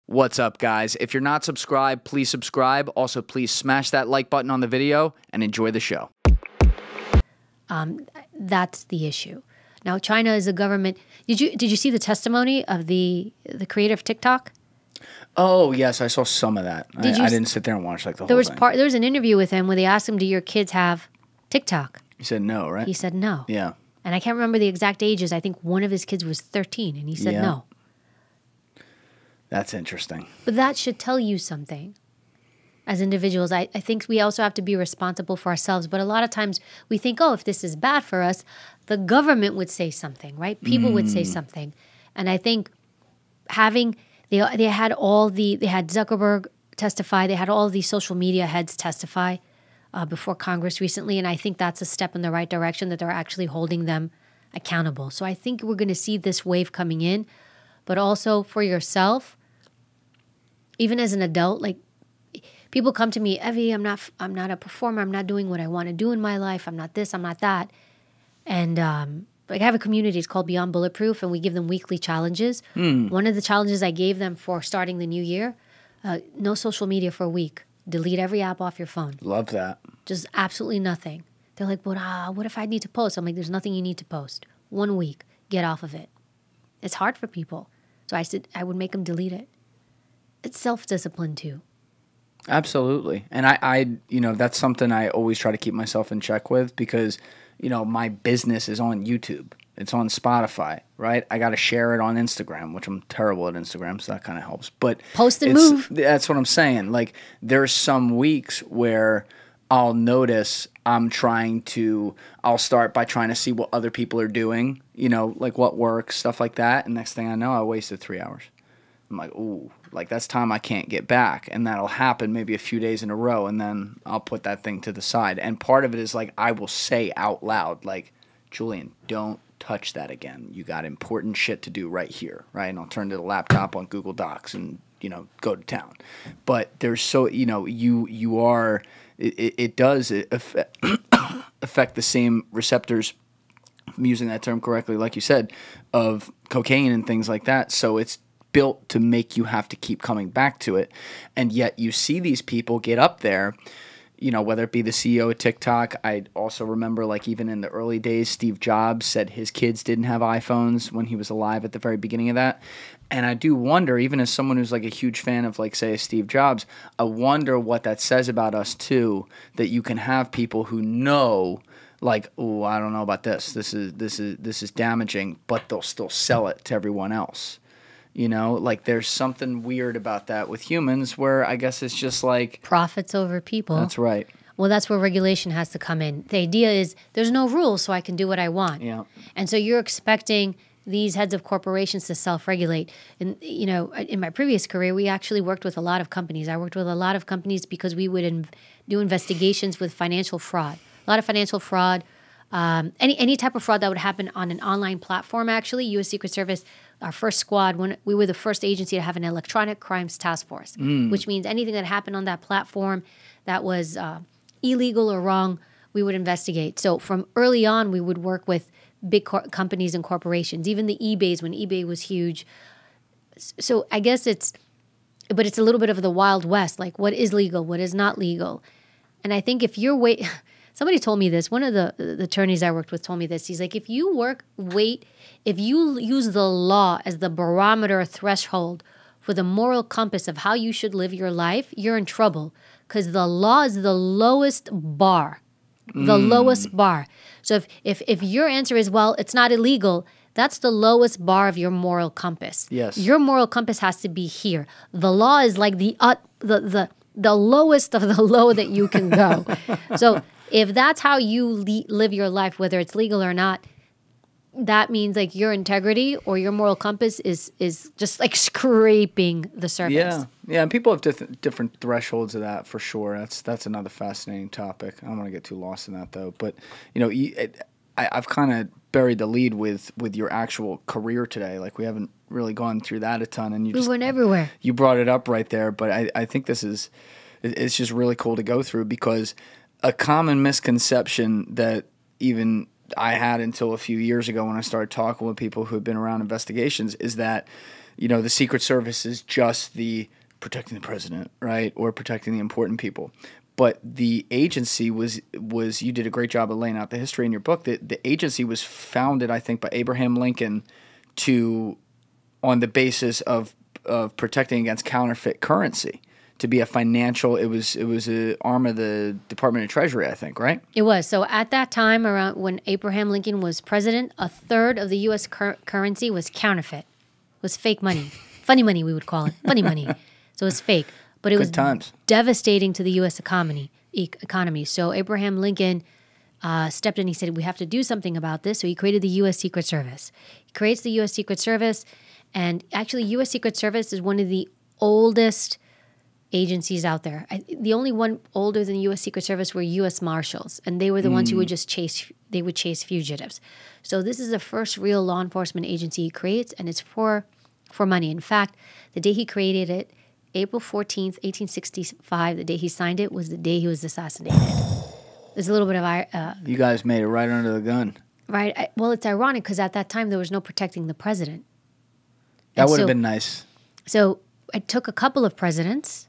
What's up, guys? If you're not subscribed, please subscribe. Also, please smash that like button on the video and enjoy the show. That's the issue. Now, China is a government. Did you see the testimony of the creator of TikTok? Oh, yes, I saw some of that. I didn't sit there and watch like the whole thing. There was an interview with him where they asked him, "Do your kids have TikTok?" He said no, right? He said no. Yeah. And I can't remember the exact ages. I think one of his kids was 13, and he said no. That's interesting. But that should tell you something. As individuals, I think we also have to be responsible for ourselves. But a lot of times we think, oh, if this is bad for us, the government would say something, right? People would say something. And I think they had Zuckerberg testify, they had all these social media heads testify before Congress recently. And I think that's a step in the right direction, that they're actually holding them accountable. So I think we're going to see this wave coming in. But also for yourself, even as an adult, like, people come to me, Evy, I'm not a performer. I'm not doing what I want to do in my life. I'm not this, I'm not that. And like, I have a community, it's called Beyond Bulletproof, and we give them weekly challenges. One of the challenges I gave them for starting the new year, no social media for a week. Delete every app off your phone. Love that. Just absolutely nothing. They're like, but what if I need to post? I'm like, there's nothing you need to post. 1 week, get off of it. It's hard for people. So I said I would make them delete it. It's self-discipline too. Absolutely. And I that's something I always try to keep myself in check with, because, my business is on YouTube. It's on Spotify, right? I got to share it on Instagram, which I'm terrible at Instagram, so that kind of helps. But post and move. That's what I'm saying. Like, there's some weeks where I'll notice I'll start by trying to see what other people are doing, like what works, stuff like that. And next thing I know, I wasted 3 hours. I'm like, ooh, like, that's time I can't get back. And that'll happen maybe a few days in a row, and then I'll put that thing to the side. And part of it is, like, I will say out loud, like, Julian, don't touch that again. You got important shit to do right here, right? And I'll turn to the laptop on Google Docs and, go to town. But there's it does affect the same receptors, if I'm using that term correctly, like you said, of cocaine and things like that. So it's built to make you have to keep coming back to it. And yet you see these people get up there, whether it be the CEO of TikTok. I also remember, like, even in the early days, Steve Jobs said his kids didn't have iPhones when he was alive at the very beginning of that. And I do wonder, even as someone who's like a huge fan of, like, say, Steve Jobs, I wonder what that says about us too, that you can have people who know, like, oh, I don't know about this. This is damaging, but they'll still sell it to everyone else. Like, there's something weird about that with humans, where I guess it's just like profits over people. That's right. Well, that's where regulation has to come in. The idea is there's no rules, so I can do what I want. Yeah. And so you're expecting these heads of corporations to self-regulate. And, in my previous career, we actually worked with a lot of companies. I worked with a lot of companies because we would do investigations with financial fraud. A lot of financial fraud, any type of fraud that would happen on an online platform, actually. U.S. Secret Service, our first squad, we were the first agency to have an electronic crimes task force, which means anything that happened on that platform that was illegal or wrong, we would investigate. So from early on, we would work with big companies and corporations, even the eBays, when eBay was huge. So I guess it's a little bit of the Wild West, like, what is legal, what is not legal. And I think if you're somebody told me this, one of the attorneys I worked with told me this. He's like, if you use the law as the barometer threshold for the moral compass of how you should live your life, you're in trouble, because the law is the lowest bar. The lowest bar. So if your answer is, well, it's not illegal, that's the lowest bar of your moral compass. Yes. Your moral compass has to be here. The law is like the lowest of the low that you can go. So if that's how you live your life, whether it's legal or not, that means, like, your integrity or your moral compass is just, like, scraping the surface. Yeah, and people have different thresholds of that, for sure. That's another fascinating topic. I don't want to get too lost in that, though. But, I've kind of buried the lead with your actual career today. Like, we haven't really gone through that a ton. And we went everywhere. You brought it up right there, but I think it's just really cool to go through, because a common misconception that even I had until a few years ago when I started talking with people who had been around investigations is that the Secret Service is just the protecting the president, right, or protecting the important people. But the agency was you did a great job of laying out the history in your book. That the agency was founded, I think, by Abraham Lincoln on the basis of protecting against counterfeit currency, to be a financial. It was an arm of the Department of Treasury, I think, right? It was. So at that time, around when Abraham Lincoln was president, a third of the U.S. currency was counterfeit, was fake money, funny money we would call it, funny money. So it was fake, but it was devastating to the U.S. economy. So Abraham Lincoln stepped in. He said, we have to do something about this. So he created the U.S. Secret Service. He creates the U.S. Secret Service, and actually U.S. Secret Service is one of the oldest agencies out there. The only one older than the U.S. Secret Service were U.S. Marshals, and they were the ones who would just chase fugitives. So this is the first real law enforcement agency he creates, and it's for money. In fact, the day he created it, April 14th, 1865, the day he signed it, was the day he was assassinated. There's a little bit of... you guys made it right under the gun. Right. Well, it's ironic because at that time there was no protecting the president. That would have been nice. So it took a couple of presidents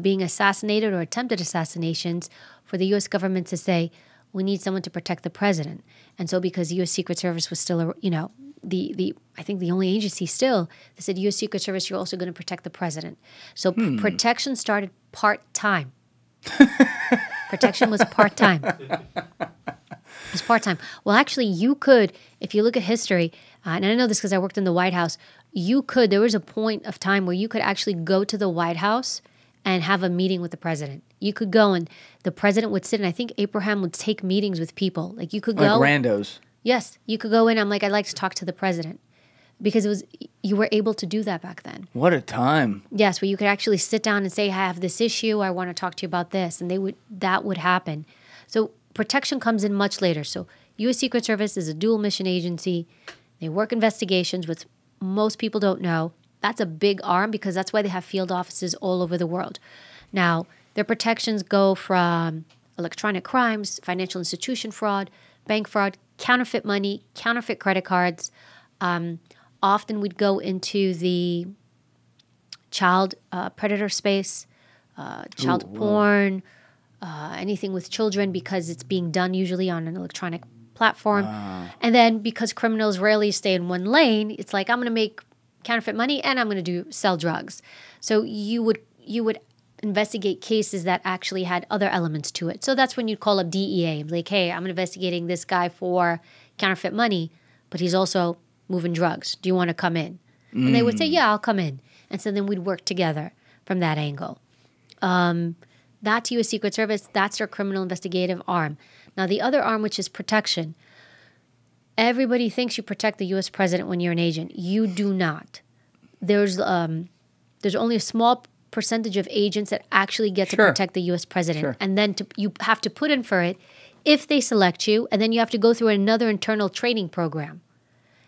being assassinated or attempted assassinations for the U.S. government to say, we need someone to protect the president. And so because the U.S. Secret Service was still, I think the only agency still, they said, U.S. Secret Service, you're also going to protect the president. So protection started part-time. Protection was part-time. It was part-time. Well, actually, you could, if you look at history, and I know this because I worked in the White House, there was a point of time where you could actually go to the White House and have a meeting with the president. You could go and the president would sit, and I think Abraham would take meetings with people. Like you could go. Like randos. Yes. You could go in. I'm like, I'd like to talk to the president. Because you were able to do that back then. What a time. Yes, where you could actually sit down and say, I have this issue, I want to talk to you about this. And that would happen. So protection comes in much later. So U.S. Secret Service is a dual mission agency. They work investigations, which most people don't know. That's a big arm because that's why they have field offices all over the world. Now, their protections go from electronic crimes, financial institution fraud, bank fraud, counterfeit money, counterfeit credit cards. Often we'd go into the child predator space, child porn, anything with children because it's being done usually on an electronic platform. And then because criminals rarely stay in one lane, it's like I'm going to make counterfeit money and I'm going to sell drugs. So you would investigate cases that actually had other elements to it. So that's when you'd call up DEA. Like, hey, I'm investigating this guy for counterfeit money, but he's also moving drugs. Do you want to come in? And they would say, yeah, I'll come in. And so then we'd work together from that angle. That's U.S. Secret Service. That's their criminal investigative arm. Now, the other arm, which is protection. Everybody thinks you protect the U.S. president when you're an agent. You do not. There's only a small percentage of agents that actually get to protect the U.S. president. And then you have to put in for it if they select you, and then you have to go through another internal training program.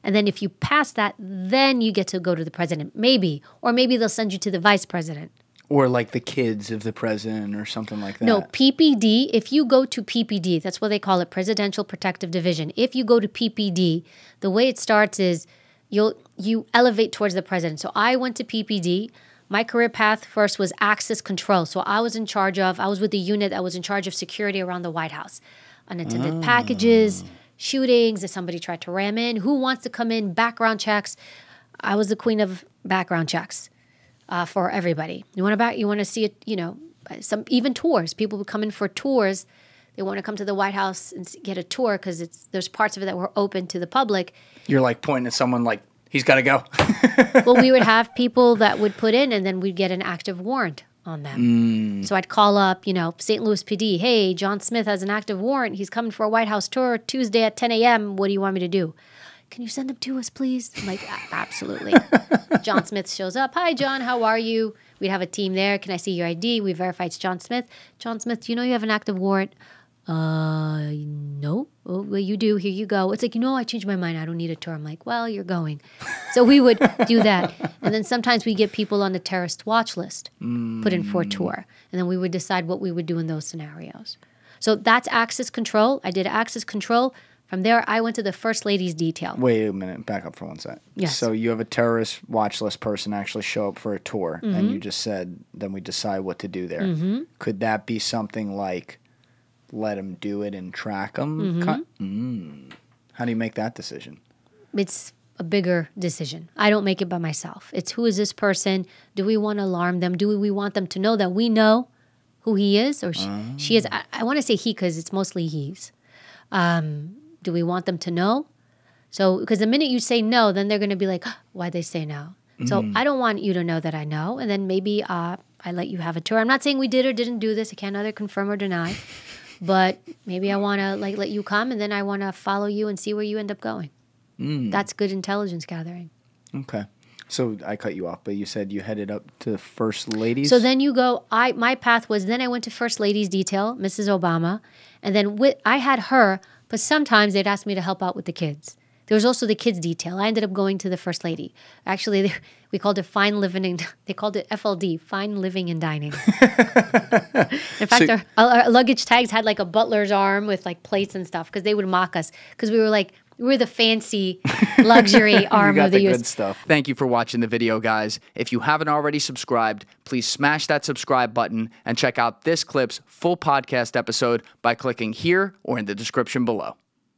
And then if you pass that, then you get to go to the president, maybe. Or maybe they'll send you to the vice president. Or like the kids of the president or something like that. No, PPD, if you go to PPD, that's what they call it, Presidential Protective Division. If you go to PPD, the way it starts is you elevate towards the president. So I went to PPD. My career path first was access control. So I was with the unit that was in charge of security around the White House. Unattended packages, shootings, if somebody tried to ram in, who wants to come in, background checks. I was the queen of background checks for everybody. You want to see it, some even tours. People would come in for tours. They want to come to the White House and get a tour because there's parts of it that were open to the public. You're like pointing at someone like, he's got to go. Well, we would have people that would put in and then we'd get an active warrant on them. So I'd call up, St. Louis PD. Hey, John Smith has an active warrant. He's coming for a White House tour Tuesday at 10 a.m. What do you want me to do? Can you send him to us, please? I'm like, absolutely. John Smith shows up. Hi, John. How are you? We'd have a team there. Can I see your ID? We verify it's John Smith. John Smith, do you know you have an active warrant? No. Oh, well, you do. Here you go. It's like, I changed my mind. I don't need a tour. I'm like, well, you're going. So we would do that. And then sometimes we get people on the terrorist watch list put in for a tour. And then we would decide what we would do in those scenarios. So that's access control. I did access control From there, I went to the First Lady's detail. Wait a minute. Back up for 1 sec. Yes. So you have a terrorist watch list person actually show up for a tour, and you just said, then we decide what to do there. Could that be something like let them do it and track them? How do you make that decision? It's a bigger decision. I don't make it by myself. It's who is this person? Do we want to alarm them? Do we want them to know that we know who he is or she is? I want to say he because it's mostly he's. Do we want them to know? So, because the minute you say no, then they're going to be like, why'd they say no? So I don't want you to know that I know. And then maybe I let you have a tour. I'm not saying we did or didn't do this. I can't either confirm or deny. But maybe I want to let you come, and then I want to follow you and see where you end up going. That's good intelligence gathering. Okay. So I cut you off, but you said you headed up to First Ladies? So then you go, my path was, then I went to First Lady's detail, Mrs. Obama. And then I had her, but sometimes they'd ask me to help out with the kids. There was also the kids detail. I ended up going to the First Lady. Actually, we called it Fine Living, and they called it FLD, Fine Living and Dining. In fact, our luggage tags had like a butler's arm with like plates and stuff because they would mock us because we were the fancy luxury arm of the US. Good stuff. Thank you for watching the video, guys. If you haven't already subscribed, please smash that subscribe button and check out this clip's full podcast episode by clicking here or in the description below.